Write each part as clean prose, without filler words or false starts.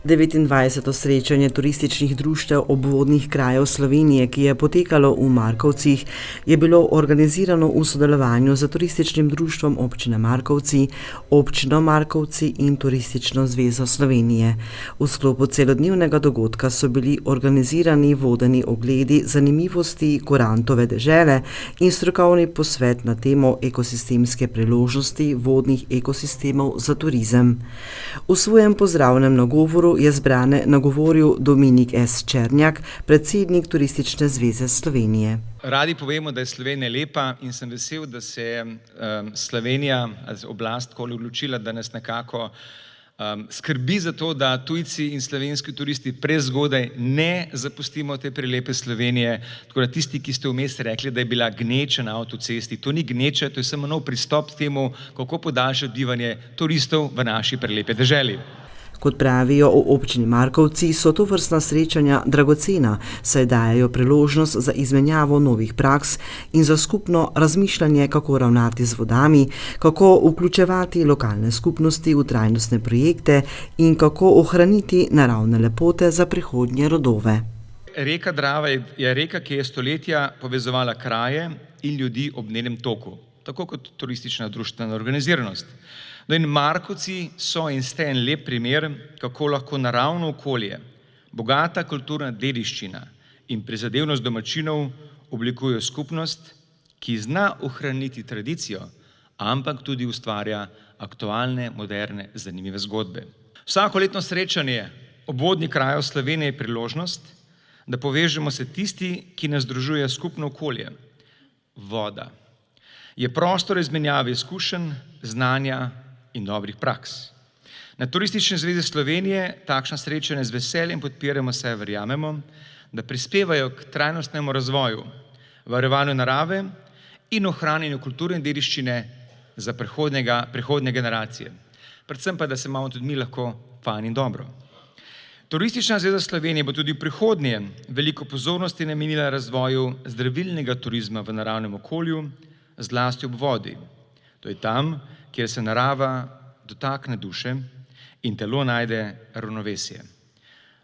29. srečanje turističnih društev obvodnih krajev Slovenije, ki je potekalo v Markovcih, je bilo organizirano v sodelovanju z Turističnim društvom občine Markovci, občino Markovci in Turistično zvezo Slovenije. V sklopu celodnevnega dogodka so bili organizirani vodeni ogledi zanimivosti Kurantove dežele in strokovni posvet na temo ekosistemske priložnosti vodnih ekosistemov za turizem. V svojem pozdravnem nagovoru je zbrane nagovoril Dominik S. Černjak, predsednik Turistične zveze Slovenije. Radi povemo, da je Slovenija lepa in sem vesel, da se je Slovenija, oblast tako odločila, da nas nekako skrbi za to, da tujci in slovenski turisti prezgodaj ne zapustimo te prelepe Slovenije. Tako da tisti, ki ste vmes rekli, da je bila gneča na avtocesti, to ni gneča, to je samo nov pristop k temu, kako podaljšati bivanje turistov v naši prelepe deželi. Kot pravijo v občini Markovci, so tovrstna srečanja dragocena, saj dajejo priložnost za izmenjavo novih praks in za skupno razmišljanje, kako ravnati z vodami, kako vključevati lokalne skupnosti v trajnostne projekte in kako ohraniti naravne lepote za prihodnje rodove. Reka Drava je reka, ki je stoletja povezovala kraje in ljudi ob njenem toku, tako kot turistična društvena organiziranost. No in Markovci so in ste en lep primer, kako lahko naravno okolje, bogata kulturna dediščina in prizadevnost domačinov oblikujejo skupnost, ki zna ohraniti tradicijo, ampak tudi ustvarja aktualne, moderne, zanimive zgodbe. Vsakoletno srečanje obvodnih krajev Slovenije je priložnost, da povežemo se tisti, ki nas združuje skupno okolje. Voda je prostor izmenjave izkušenj, znanja in dobrih praks. Na Turistični zvezi Slovenije takšna srečanja z veseljem podpiramo, saj verjamemo, da prispevajo k trajnostnemu razvoju, varovanju narave in ohranjanju kulturne dediščine za prihodnje generacije. Predvsem pa, da se imamo tudi mi lahko fajn in dobro. Turistična zveza Slovenije bo tudi v prihodnje veliko pozornosti namenila razvoju zdravilnega turizma v naravnem okolju, zlasti ob vodi. To je tam, kjer se narava dotakne duše in telo najde ravnovesje.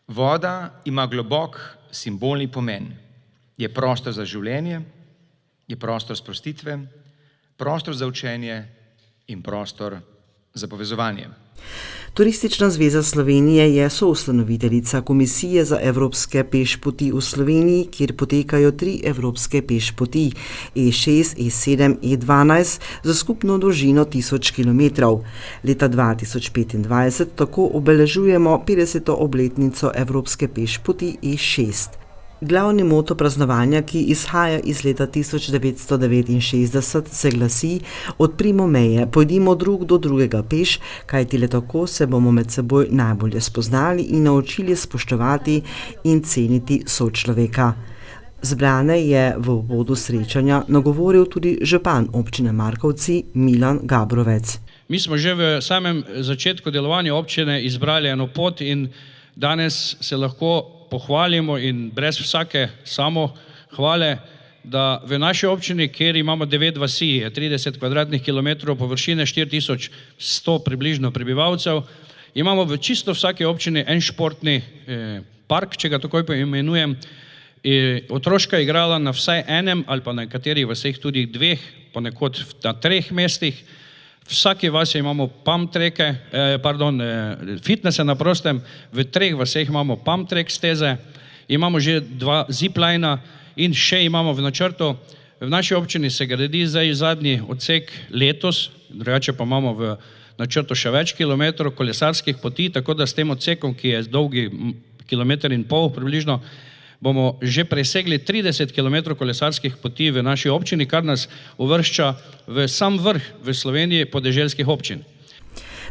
Voda ima globok simbolni pomen. Je prostor za življenje, je prostor sprostitve, prostor za učenje in prostor za povezovanje. Turistična zveza Slovenije je soustanoviteljica Komisije za evropske pešpoti v Sloveniji, kjer potekajo 3 evropske pešpoti, E6, E7, E12, za skupno dolžino 1000 km. Leta 2025 tako obeležujemo 50. obletnico evropske pešpoti E6. Glavni moto praznovanja, ki izhaja iz leta 1969, se glasi: odprimo meje, pojdimo drug do drugega peš, kajti le tako se bomo med seboj najbolje spoznali in naučili spoštovati in ceniti sočloveka. Zbrane je v uvodu srečanja nagovoril tudi župan občine Markovci Milan Gabrovec. Mi smo že v samem začetku delovanja občine izbrali eno pot in danes se lahko pohvalimo in brez vsake samohvale, da v naši občini, kjer imamo 9 vasi, 30 kvadratnih kilometrov površine, 4100 približno prebivalcev, imamo v čisto vsaki občini en športni park, če ga takoj poimenujem, otroška igrala na vsaj enem ali pa na nekaterih vaseh tudi 2, ponekod na 3 mestih. V vsaki vasi imamo fitnese na prostem, v 3 vaseh imamo pump track steze, imamo že 2 ziplina in še imamo v načrtu. V naši občini se gradi zdaj zadnji odsek letos, drugače pa imamo v načrtu še več kilometrov kolesarskih poti, tako da s tem odsekom, ki je dolgi 1,5 km približno, bomo že presegli 30 km kolesarskih poti v naši občini, kar nas uvršča v sam vrh v Sloveniji podeželskih občin.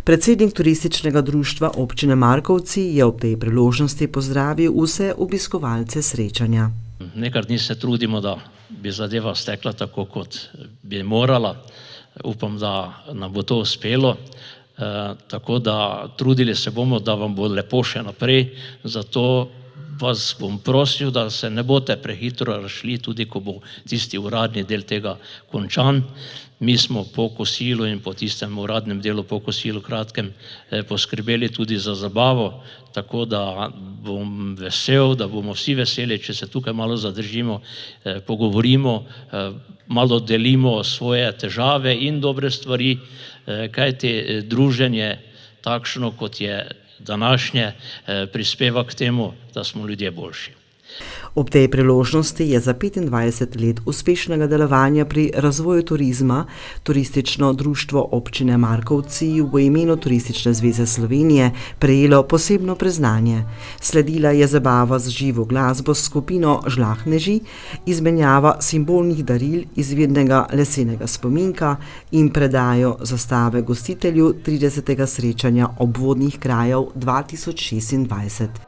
Predsednik Turističnega društva občine Markovci je ob tej priložnosti pozdravil vse obiskovalce srečanja. Nekaj dni se trudimo, da bi zadeva stekla tako, kot bi morala. Upam, da nam bo to uspelo. Tako da trudili se bomo, da vam bo lepo še naprej. Zato vas bom prosil, da se ne boste prehitro razšli, tudi ko bo tisti uradni del tega končan. Mi smo po kosilu in po tistem uradnem delu po kosilu kratkem poskrbeli tudi za zabavo, tako da bom vesel, da bomo vsi veseli, če se tukaj malo zadržimo, pogovorimo, malo delimo svoje težave in dobre stvari, kajti druženje takšno, kot je današnje, prispeva k temu, da smo ljudje boljši. Ob tej priložnosti je za 25 let uspešnega delovanja pri razvoju turizma Turistično društvo občine Markovci v imenu Turistične zveze Slovenije prejelo posebno priznanje. Sledila je zabava z živo glasbo s skupino Žlahtneži, izmenjava simbolnih daril, izvirnega lesenega spominka in predajo zastave gostitelju 30. srečanja obvodnih krajev 2026.